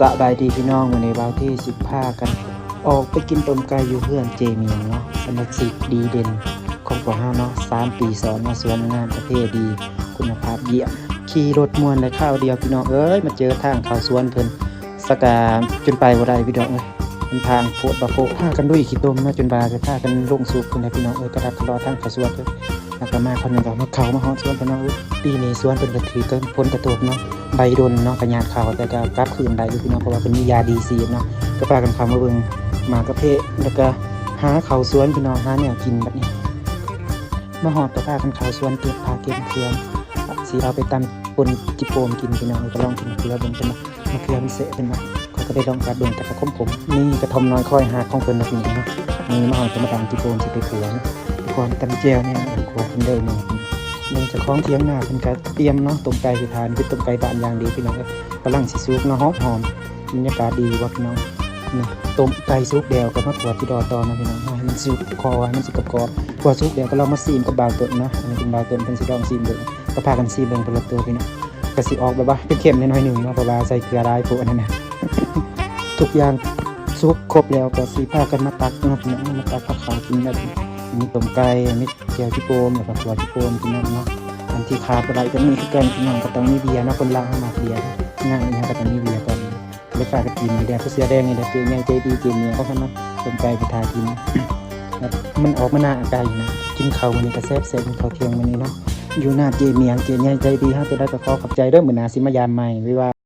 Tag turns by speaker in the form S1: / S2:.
S1: สบายดีพี่น้องวันนี้บ่าวที่15กันออกไปกินต้มไก่อยู่เพื่อนเจเมียงเนาะสำหรับสิดีเด่นของพวกเฮาเนาะ3 ปีซ้อนมาสวนงานประเภทดีคุณภาพเยี่ยมขี่รถม่วนได้ข้าวเดียวพี่น้องเอ้ยมาเจอทางเข้าสวนเพิ่นสกาจนไปบ่ได้พี่น้องเอ้ยมันทางโพดบ่โพพากันดุยขี้ตมเนาะจนบาจะพากันลงสูบเพิ่นได้พี่น้องเอ้ยกระดักกระดอทางเข้าสวนเพิ่นแล้วก็มาคนนึงก็มาเข้ามาฮอดสวนพี่น้องเอ้ยปีนี้สวนเพิ่นก็ถือกันพ้นกระทบเนาะใบดนเนาะกระยาดเขาแต่ก็กลับคืนได้อยู่พี่น้องเพราะว่าเป็นมียาดีซีเนาะก็พากันเข้ามาเบิ่งหมากระเพาะแล้วก็หาข้าวสวนพี่น้องหาแนวกินแบบนี้มาหอดก็พากันเข้าสวนเก็บผักเก็บเครื่องสิเอาไปตำปนจิโปมกินพี่น้องก็ลองกินเกลือเบิ่งเป็นมะเขือมันเสะเป็นมาก็ได้ลองกัดเบิ่งแต่ก็ขมนี่กระทอมน้อยค่อยหาของเพิ่นนะพี่น้องเนาะนี่มาหอดจะมาตำจิโปมสิไปขัวนะก่อนตำแจ่วเนี่ยขัวเพิ่นได้นี่ลงจากคล้องเทียงหน้าเพิ่นก็เตรียมเนาะต้มไก่สิทานคือต้มไก่บ้านอย่างดีพี่น้องกำลังสิสุกเนาะหอมบรรยากาศดีว่ะพี่น้องนี่ต้มไก่สุกเดียวกับมะขัวที่ดอตอนะพี่น้องให้มันสุกคอให้มันสุกกรอบขัวสุกเดียวก็เรามาซีมกับบ่าวต้นเนาะอันนี้เป็นบ่าวต้นเป็นสิลองซีมเบิ่งก็พากันซีมเบิ่งเป็นละตัวพี่น้องก็สิออกแบบว่าเค็มๆน้อยๆนึงเนาะเพราะว่าใส่เกลือหลายพวกนั้นน่ะ ทุกอย่างสุกครบแล้วก็สิพากันมาตักเนาะพี่น้องมาตักข้าวกินแบบมีต้มไก่มีแจ่วจิโปมแล้วก็ขัวจิโปมกินนั่นเนาะอันที่ขาดบ่ได้ก็มีคือกันพี่น้องก็ต้องมีเบียร์เนาะคนลาวมาเบียร์งานนี้ก็ต้องมีเบียร์ก่อนเลยฝากกันกินมีแดงเสื้อแดงนี่แหละเจ๊ใหญ่ใจดีเจเมียเขาคั่นเนาะต้มไก่ไปทากินมันออกมาหน้าไก่นะกินข้าวมื้อนี้ก็แซ่บกินข้าวเที่ยงมื้อนี้เนาะอยู่หน้าเจเมียงเจใหญ่ใจดีเฮาจะได้ก็ขอขอบใจเด้อมื้อหน้าสิมายามใหม่บ๊ายบาย